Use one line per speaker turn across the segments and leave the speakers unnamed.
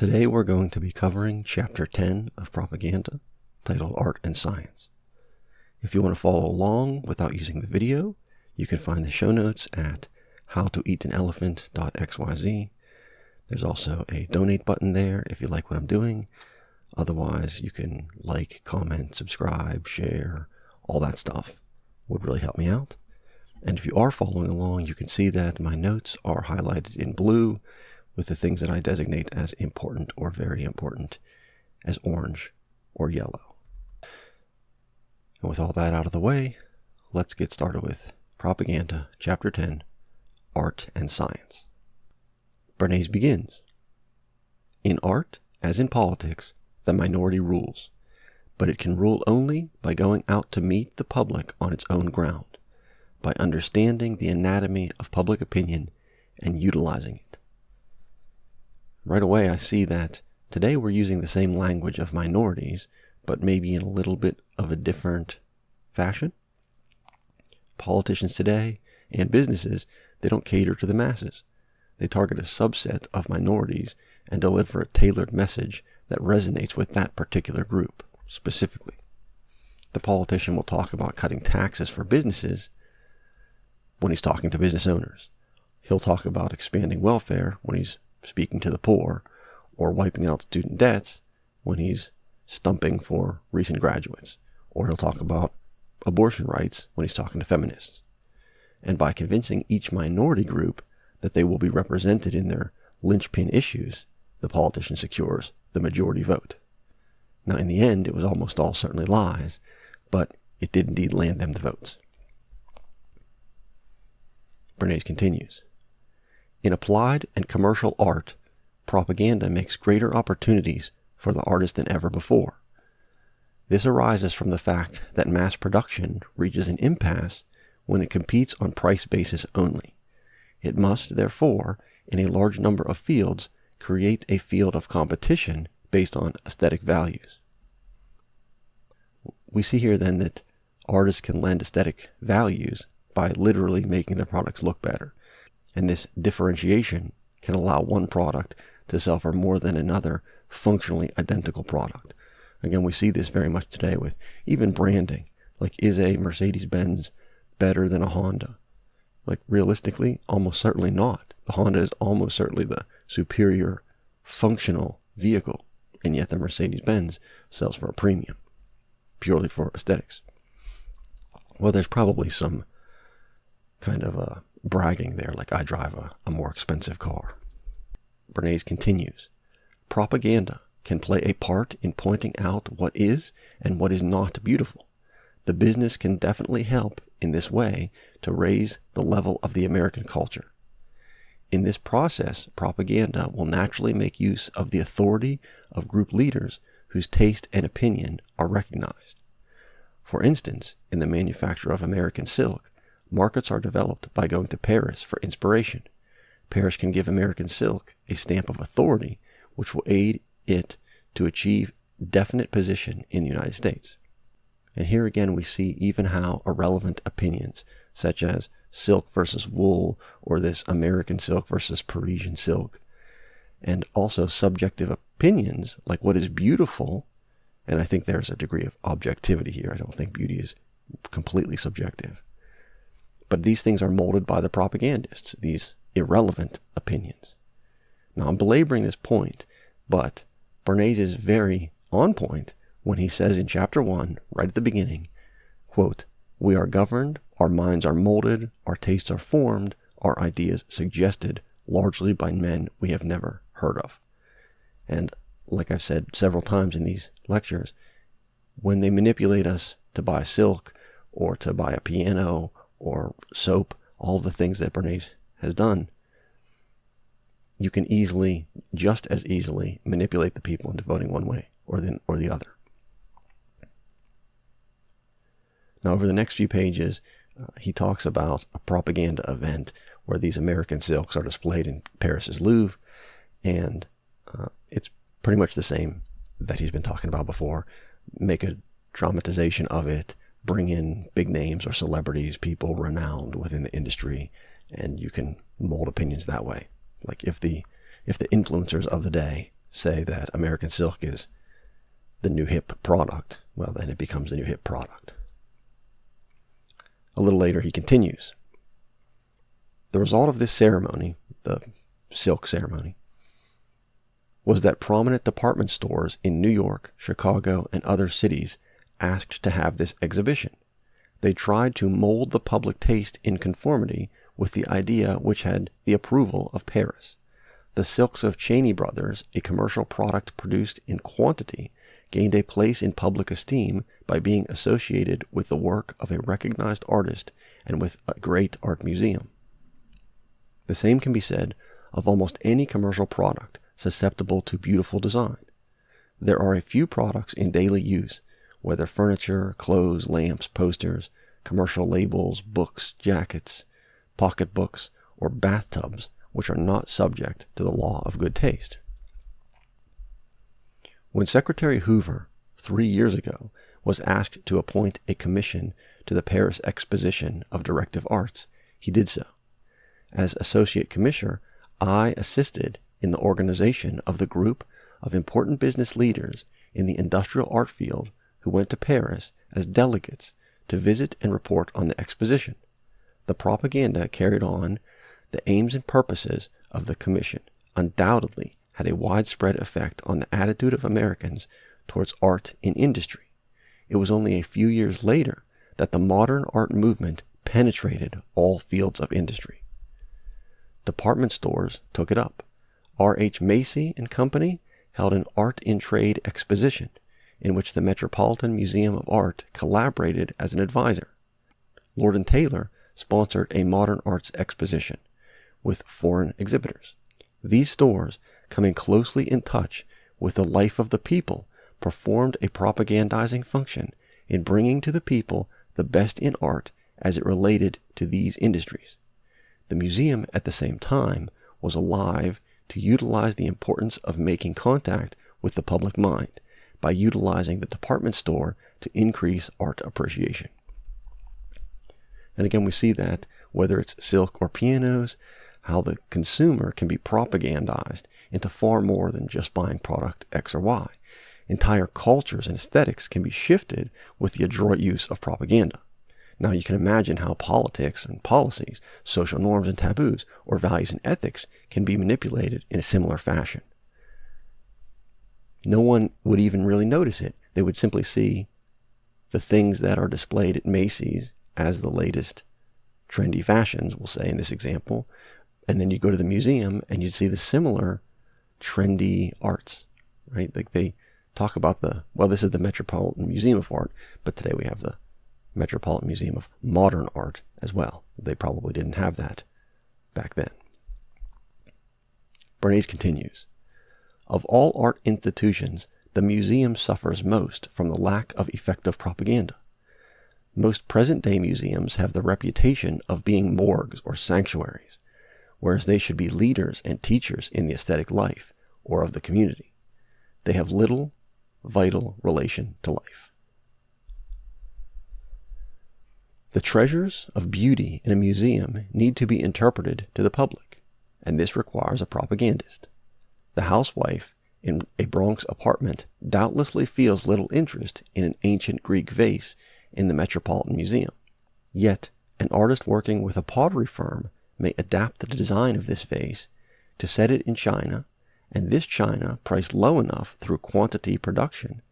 Today we're going to be covering Chapter 10 of Propaganda, titled Art and Science. If you want to follow along without using the video, you can find the show notes at howtoeatanelephant.xyz. There's also a donate button there if you like what I'm doing. Otherwise, you can like, comment, subscribe, share, all that stuff would really help me out. And if you are following along, you can see that my notes are highlighted in blue with the things that I designate as important or very important as orange or yellow. And with all that out of the way, let's get started with Propaganda, Chapter 10, Art and Science. Bernays begins. In art, as in politics, the minority rules, but it can rule only by going out to meet the public on its own ground, by understanding the anatomy of public opinion and utilizing it. Right away, I see that today we're using the same language of minorities, but maybe in a little bit of a different fashion. Politicians today and businesses, they don't cater to the masses. They target a subset of minorities and deliver a tailored message that resonates with that particular group specifically. The politician will talk about cutting taxes for businesses when he's talking to business owners. He'll talk about expanding welfare when he's speaking to the poor, or wiping out student debts when he's stumping for recent graduates. Or he'll talk about abortion rights when he's talking to feminists. And by convincing each minority group that they will be represented in their linchpin issues, the politician secures the majority vote. Now, in the end, it was almost all certainly lies, but it did indeed land them the votes. Bernays continues. In applied and commercial art, propaganda makes greater opportunities for the artist than ever before. This arises from the fact that mass production reaches an impasse when it competes on price basis only. It must, therefore, in a large number of fields, create a field of competition based on aesthetic values. We see here then that artists can lend aesthetic values by literally making their products look better. And this differentiation can allow one product to sell for more than another functionally identical product. Again, we see this very much today with even branding. Like, is a Mercedes-Benz better than a Honda? Like, realistically, almost certainly not. The Honda is almost certainly the superior functional vehicle, and yet the Mercedes-Benz sells for a premium, purely for aesthetics. Well, there's probably some kind of a bragging there, like I drive a more expensive car. Bernays continues. Propaganda can play a part in pointing out what is and what is not beautiful. The business can definitely help in this way to raise the level of the American culture. In this process, propaganda will naturally make use of the authority of group leaders whose taste and opinion are recognized. For instance, in the manufacture of American silk, markets are developed by going to Paris for inspiration. Paris can give American silk a stamp of authority, which will aid it to achieve definite position in the United States. And here again we see even how irrelevant opinions, such as silk versus wool, or this American silk versus Parisian silk, and also subjective opinions like what is beautiful, and I think there's a degree of objectivity here. I don't think beauty is completely subjective. But these things are molded by the propagandists, these irrelevant opinions. Now, I'm belaboring this point, but Bernays is very on point when he says in Chapter 1, right at the beginning, quote, "We are governed, our minds are molded, our tastes are formed, our ideas suggested, largely by men we have never heard of." And like I've said several times in these lectures, when they manipulate us to buy silk or to buy a piano or soap, all of the things that Bernays has done, you can just as easily manipulate the people into voting one way or the other. Now, over the next few pages, he talks about a propaganda event where these American silks are displayed in Paris's Louvre, and it's pretty much the same that he's been talking about before. Make a dramatization of it, bring in big names or celebrities, people renowned within the industry, and you can mold opinions that way. Like if the influencers of the day say that American Silk is the new hip product, well, then it becomes the new hip product. A little later, he continues. The result of this ceremony, the silk ceremony, was that prominent department stores in New York, Chicago, and other cities asked to have this exhibition. They tried to mold the public taste in conformity with the idea which had the approval of Paris. The silks of Cheney Brothers, a commercial product produced in quantity, gained a place in public esteem by being associated with the work of a recognized artist and with a great art museum. The same can be said of almost any commercial product susceptible to beautiful design. There are a few products in daily use, whether furniture, clothes, lamps, posters, commercial labels, books, jackets, pocketbooks, or bathtubs, which are not subject to the law of good taste. When Secretary Hoover, 3 years ago, was asked to appoint a commission to the Paris Exposition of Directive Arts, he did so. As Associate Commissioner, I assisted in the organization of the group of important business leaders in the industrial art field who went to Paris as delegates to visit and report on the exposition. The propaganda carried on the aims and purposes of the commission undoubtedly had a widespread effect on the attitude of Americans towards art in industry. It was only a few years later that the modern art movement penetrated all fields of industry. Department stores took it up. R.H. Macy and Company held an Art in Trade exposition in which the Metropolitan Museum of Art collaborated as an advisor. Lord & Taylor sponsored a modern arts exposition with foreign exhibitors. These stores, coming closely in touch with the life of the people, performed a propagandizing function in bringing to the people the best in art as it related to these industries. The museum, at the same time, was alive to utilize the importance of making contact with the public mind by utilizing the department store to increase art appreciation. And again, we see that whether it's silk or pianos, how the consumer can be propagandized into far more than just buying product X or Y. Entire cultures and aesthetics can be shifted with the adroit use of propaganda. Now you can imagine how politics and policies, social norms and taboos, or values and ethics can be manipulated in a similar fashion. No one would even really notice it. They would simply see the things that are displayed at Macy's as the latest trendy fashions, we'll say in this example, and then you go to the museum and you'd see the similar trendy arts, right? Like they talk about this is the Metropolitan Museum of Art, but today we have the Metropolitan Museum of Modern Art as well. They probably didn't have that back then. Bernays continues, of all art institutions, the museum suffers most from the lack of effective propaganda. Most present-day museums have the reputation of being morgues or sanctuaries, whereas they should be leaders and teachers in the aesthetic life or of the community. They have little vital relation to life. The treasures of beauty in a museum need to be interpreted to the public, and this requires a propagandist. The housewife in a Bronx apartment doubtlessly feels little interest in an ancient Greek vase in the Metropolitan Museum. Yet, an artist working with a pottery firm may adapt the design of this vase to set it in China, and this china, priced low enough through quantity production,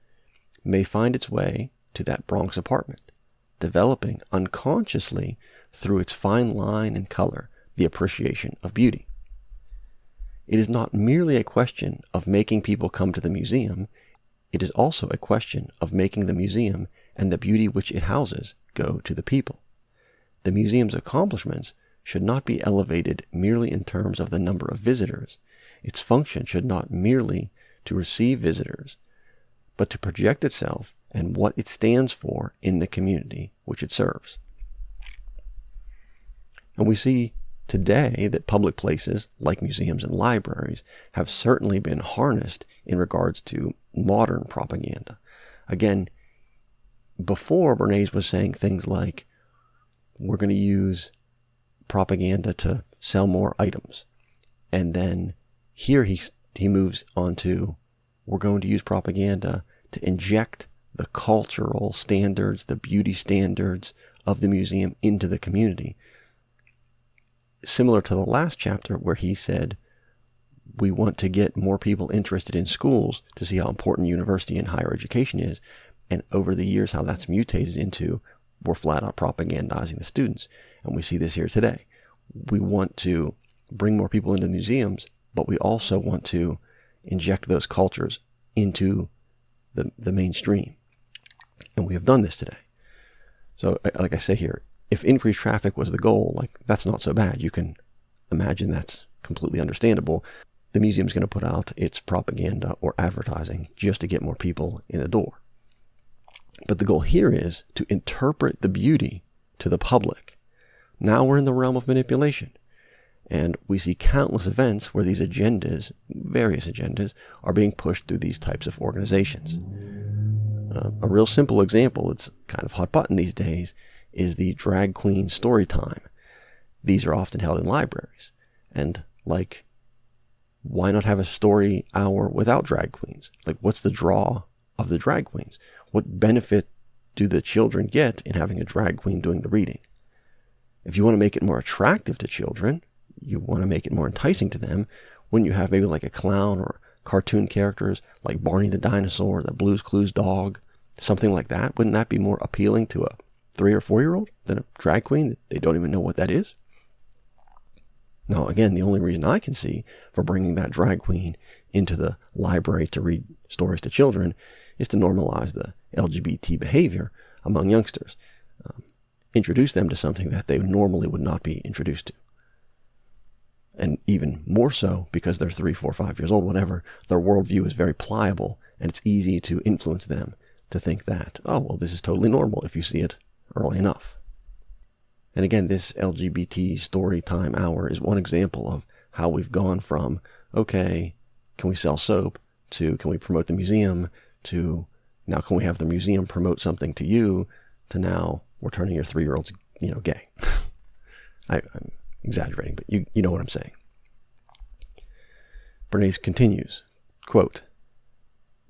may find its way to that Bronx apartment, developing unconsciously through its fine line and color the appreciation of beauty. It is not merely a question of making people come to the museum, it is also a question of making the museum and the beauty which it houses go to the people. The museum's accomplishments should not be elevated merely in terms of the number of visitors. Its function should not merely to receive visitors, but to project itself and what it stands for in the community which it serves. And we see today that public places, like museums and libraries, have certainly been harnessed in regards to modern propaganda. Again, before Bernays was saying things like, we're going to use propaganda to sell more items. And then here he he moves on to, we're going to use propaganda to inject the cultural standards, the beauty standards of the museum into the community. Similar to the last chapter where he said, we want to get more people interested in schools to see how important university and higher education is. And over the years, how that's mutated into, we're flat out propagandizing the students. And we see this here today. We want to bring more people into museums, but we also want to inject those cultures into the mainstream. And we have done this today. So like I say here, if increased traffic was the goal, like that's not so bad. You can imagine that's completely understandable. The museum's going to put out its propaganda or advertising just to get more people in the door. But the goal here is to interpret the beauty to the public. Now we're in the realm of manipulation. And we see countless events where these agendas, various agendas, are being pushed through these types of organizations. A real simple example that's kind of hot button these days is the drag queen story time. These are often held in libraries. And like, why not have a story hour without drag queens? Like, what's the draw of the drag queens? What benefit do the children get in having a drag queen doing the reading? If you want to make it more attractive to children, you want to make it more enticing to them, wouldn't you have maybe like a clown or cartoon characters like Barney the dinosaur, the Blue's Clues dog, something like that? Wouldn't that be more appealing to a 3 or 4-year-old than a drag queen that they don't even know what that is? Now, again, the only reason I can see for bringing that drag queen into the library to read stories to children is to normalize the LGBT behavior among youngsters. Introduce them to something that they normally would not be introduced to. And even more so, because they're 3, 4, 5 years old, whatever, their worldview is very pliable, and it's easy to influence them to think that, oh, well, this is totally normal if you see it early enough. And again, this LGBT story time hour is one example of how we've gone from, okay, can we sell soap, to can we promote the museum, to now can we have the museum promote something to you, to now we're turning your 3-year-olds, gay. I'm exaggerating, but you know what I'm saying. Bernays continues, quote,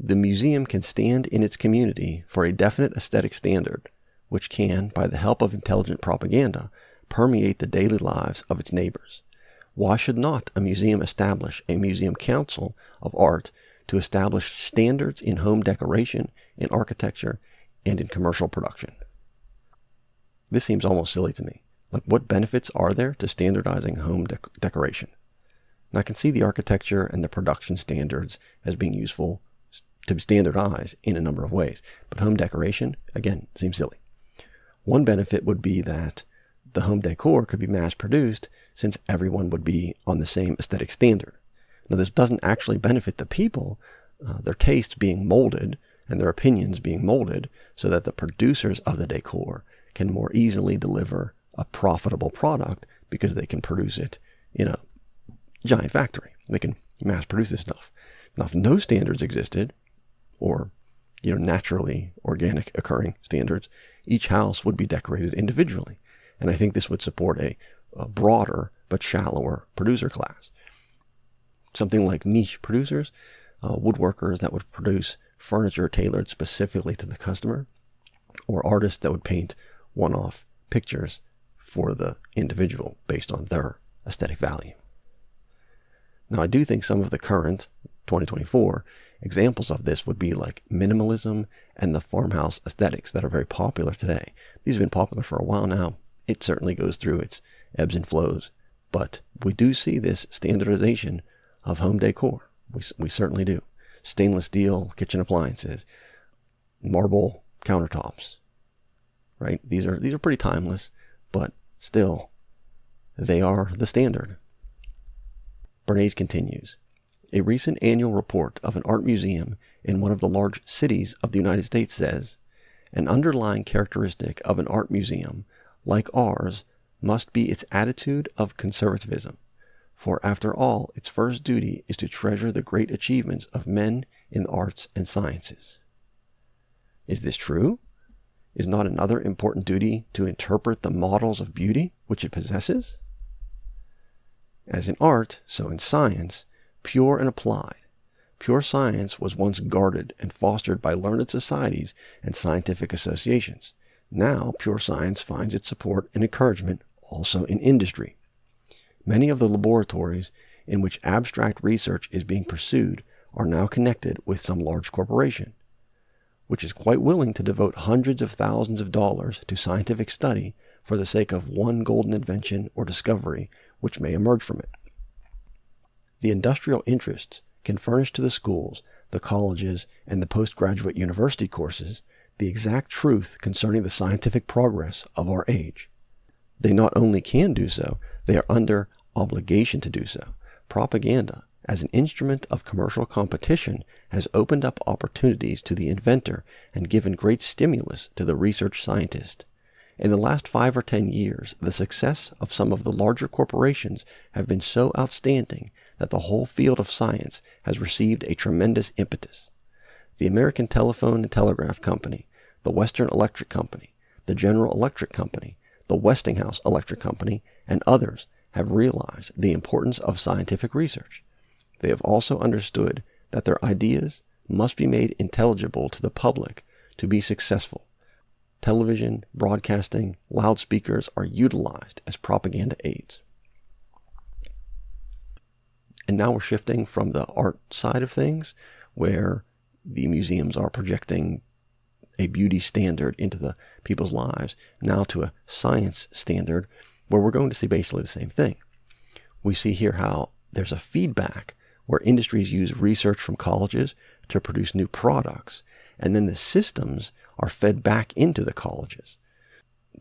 the museum can stand in its community for a definite aesthetic standard, which can, by the help of intelligent propaganda, permeate the daily lives of its neighbors. Why should not a museum establish a museum council of art to establish standards in home decoration, in architecture, and in commercial production? This seems almost silly to me. Like, what benefits are there to standardizing home decoration? And I can see the architecture and the production standards as being useful to standardize in a number of ways. But home decoration, again, seems silly. One benefit would be that the home decor could be mass-produced since everyone would be on the same aesthetic standard. Now, this doesn't actually benefit the people, their tastes being molded and their opinions being molded so that the producers of the decor can more easily deliver a profitable product because they can produce it in a giant factory. They can mass produce this stuff. Now, if no standards existed, or naturally organic occurring standards, each house would be decorated individually. And I think this would support a broader but shallower producer class. Something like niche producers, woodworkers that would produce furniture tailored specifically to the customer, or artists that would paint one-off pictures for the individual based on their aesthetic value. Now, I do think some of the current 2024 examples of this would be like minimalism and the farmhouse aesthetics that are very popular today. These have been popular for a while now. It certainly goes through its ebbs and flows, but we do see this standardization of home decor. We certainly do. Stainless steel kitchen appliances, marble countertops, right? These are pretty timeless, but still, they are the standard. Bernays continues, a recent annual report of an art museum in one of the large cities of the United States says, an underlying characteristic of an art museum, like ours, must be its attitude of conservatism. For after all, its first duty is to treasure the great achievements of men in the arts and sciences. Is this true? Is not another important duty to interpret the models of beauty which it possesses? As in art, so in science, pure and applied. Pure science was once guarded and fostered by learned societies and scientific associations. Now, pure science finds its support and encouragement also in industry. Many of the laboratories in which abstract research is being pursued are now connected with some large corporation, which is quite willing to devote hundreds of thousands of dollars to scientific study for the sake of one golden invention or discovery which may emerge from it. The industrial interests can furnish to the schools, the colleges, and the postgraduate university courses the exact truth concerning the scientific progress of our age. They not only can do so, they are under obligation to do so. Propaganda, as an instrument of commercial competition, has opened up opportunities to the inventor and given great stimulus to the research scientist. In the last 5 or 10 years, the success of some of the larger corporations have been so outstanding that the whole field of science has received a tremendous impetus. The American Telephone and Telegraph Company, the Western Electric Company, the General Electric Company, the Westinghouse Electric Company, and others have realized the importance of scientific research. They have also understood that their ideas must be made intelligible to the public to be successful. Television, broadcasting, loudspeakers are utilized as propaganda aids. And now we're shifting from the art side of things, where the museums are projecting a beauty standard into the people's lives, now to a science standard, where we're going to see basically the same thing. We see here how there's a feedback where industries use research from colleges to produce new products, and then the systems are fed back into the colleges.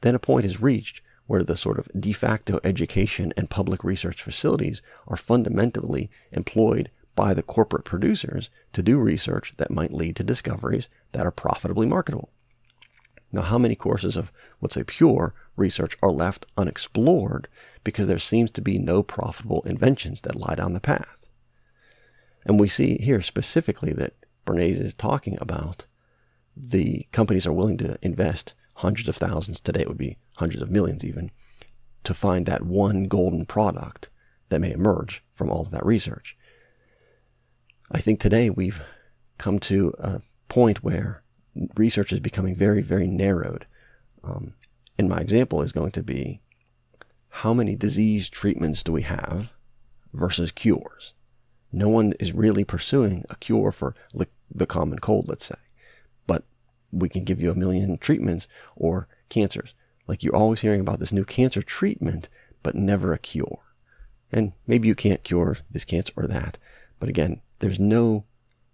Then a point is reached where the sort of de facto education and public research facilities are fundamentally employed by the corporate producers to do research that might lead to discoveries that are profitably marketable. Now, how many courses of, let's say, pure research are left unexplored because there seems to be no profitable inventions that lie down the path? And we see here specifically that Bernays is talking about the companies are willing to invest hundreds of thousands, today it would be hundreds of millions even, to find that one golden product that may emerge from all of that research. I think today we've come to a point where research is becoming very, very narrowed. And my example is going to be, how many disease treatments do we have versus cures? No one is really pursuing a cure for the common cold, let's say. But we can give you 1 million treatments or cancers. Like, you're always hearing about this new cancer treatment, but never a cure. And maybe you can't cure this cancer or that. But again, there's no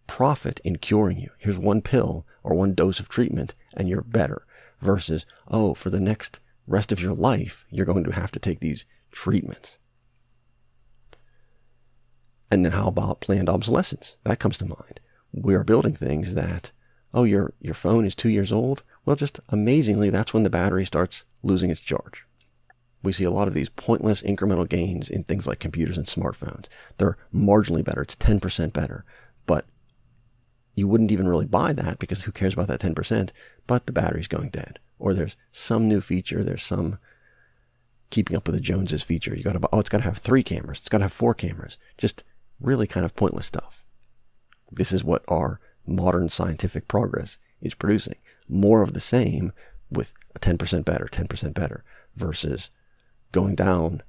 profit in curing you. Here's one pill or one dose of treatment and you're better. Versus, oh, for the next rest of your life, you're going to have to take these treatments. And then how about planned obsolescence? That comes to mind. We are building things that, oh, your phone is 2 years old. Well, just amazingly, that's when the battery starts losing its charge. We see a lot of these pointless incremental gains in things like computers and smartphones. They're marginally better. It's 10% better. But you wouldn't even really buy that because who cares about that 10%? But the battery's going dead. Or there's some new feature. There's some keeping up with the Joneses feature. It's got to have 3 cameras. It's got to have 4 cameras. Just really kind of pointless stuff. This is what our modern scientific progress is producing. More of the same with a 10% better versus going down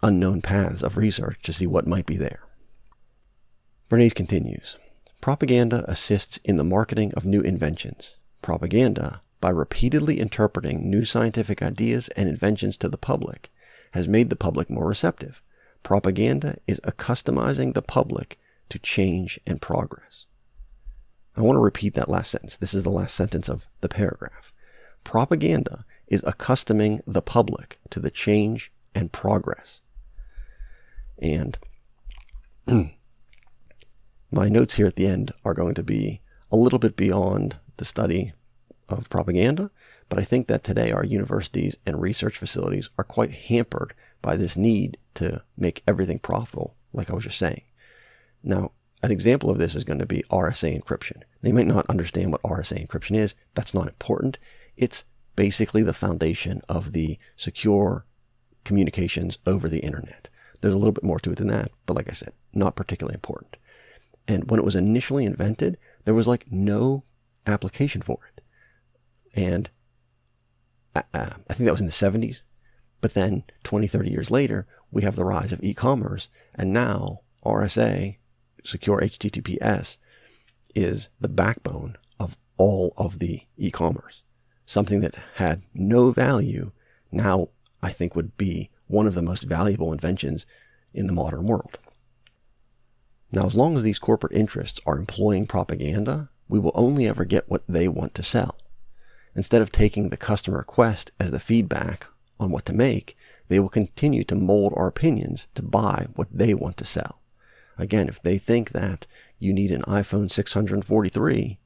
unknown paths of research to see what might be there. Bernays continues, propaganda assists in the marketing of new inventions. Propaganda, by repeatedly interpreting new scientific ideas and inventions to the public, has made the public more receptive. Propaganda is accustomizing the public to change and progress. I want to repeat that last sentence. This is the last sentence of the paragraph. Propaganda is accustoming the public to the change and progress. And my notes here at the end are going to be a little bit beyond the study of propaganda, but I think that today our universities and research facilities are quite hampered by this need to make everything profitable, like I was just saying. Now, an example of this is going to be RSA encryption. Now, you might not understand what RSA encryption is. That's not important. It's basically the foundation of the secure communications over the internet. There's a little bit more to it than that, but like I said, not particularly important. And when it was initially invented, there was like no application for it. And I think that was in the 70s. But then 20, 30 years later, we have the rise of e-commerce. And now RSA, secure HTTPS, is the backbone of all of the e-commerce. Something that had no value now I think would be one of the most valuable inventions in the modern world. Now, as long as these corporate interests are employing propaganda, we will only ever get what they want to sell. Instead of taking the customer request as the feedback on what to make, they will continue to mold our opinions to buy what they want to sell. Again, if they think that you need an iPhone 643,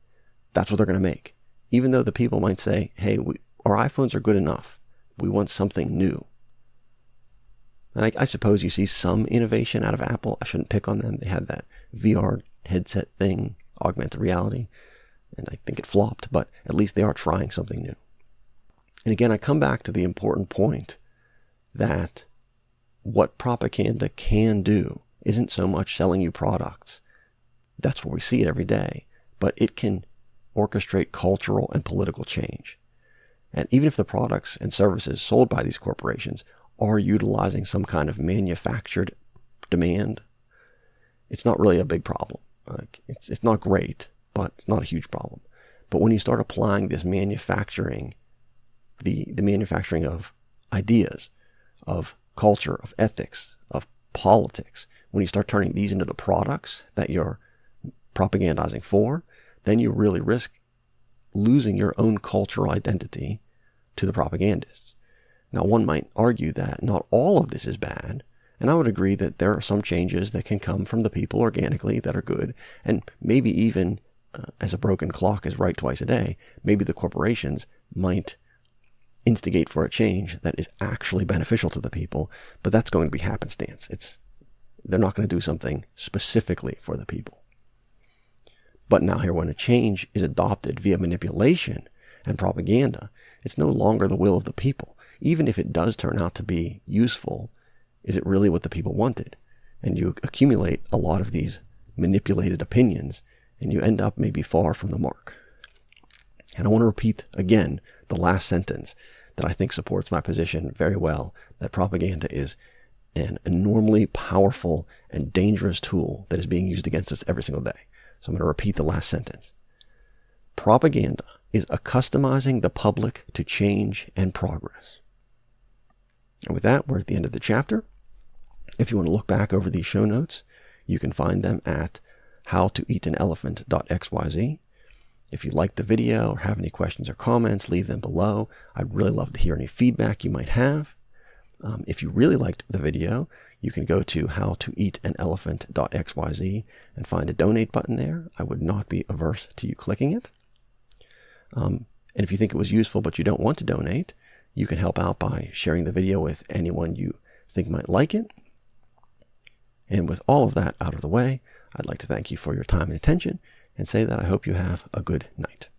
that's what they're going to make. Even though the people might say, hey, our iPhones are good enough. We want something new. And I suppose you see some innovation out of Apple. I shouldn't pick on them. They had that VR headset thing, augmented reality, and I think it flopped, but at least they are trying something new. And again, I come back to the important point that what propaganda can do isn't so much selling you products. That's where we see it every day, but it can orchestrate cultural and political change. And even if the products and services sold by these corporations are utilizing some kind of manufactured demand, it's not really a big problem. It's not great, but it's not a huge problem. But when you start applying this manufacturing, the manufacturing of ideas, of culture, of ethics, of politics, when you start turning these into the products that you're propagandizing for, then you really risk losing your own cultural identity to the propagandists. Now, one might argue that not all of this is bad, and I would agree that there are some changes that can come from the people organically that are good, and maybe even, as a broken clock is right twice a day, maybe the corporations might instigate for a change that is actually beneficial to the people, but that's going to be happenstance. They're not going to do something specifically for the people. But now here, when a change is adopted via manipulation and propaganda, it's no longer the will of the people. Even if it does turn out to be useful, is it really what the people wanted? And you accumulate a lot of these manipulated opinions, and you end up maybe far from the mark. And I want to repeat again the last sentence that I think supports my position very well, that propaganda is an enormously powerful and dangerous tool that is being used against us every single day. So I'm going to repeat the last sentence. Propaganda is accustomizing the public to change and progress. And with that, we're at the end of the chapter. If you want to look back over these show notes, you can find them at howtoeatanelephant.xyz. If you liked the video or have any questions or comments, leave them below. I'd really love to hear any feedback you might have. If you really liked the video, you can go to howtoeatanelephant.xyz and find a donate button there. I would not be averse to you clicking it. And if you think it was useful but you don't want to donate, you can help out by sharing the video with anyone you think might like it. And with all of that out of the way, I'd like to thank you for your time and attention and say that I hope you have a good night.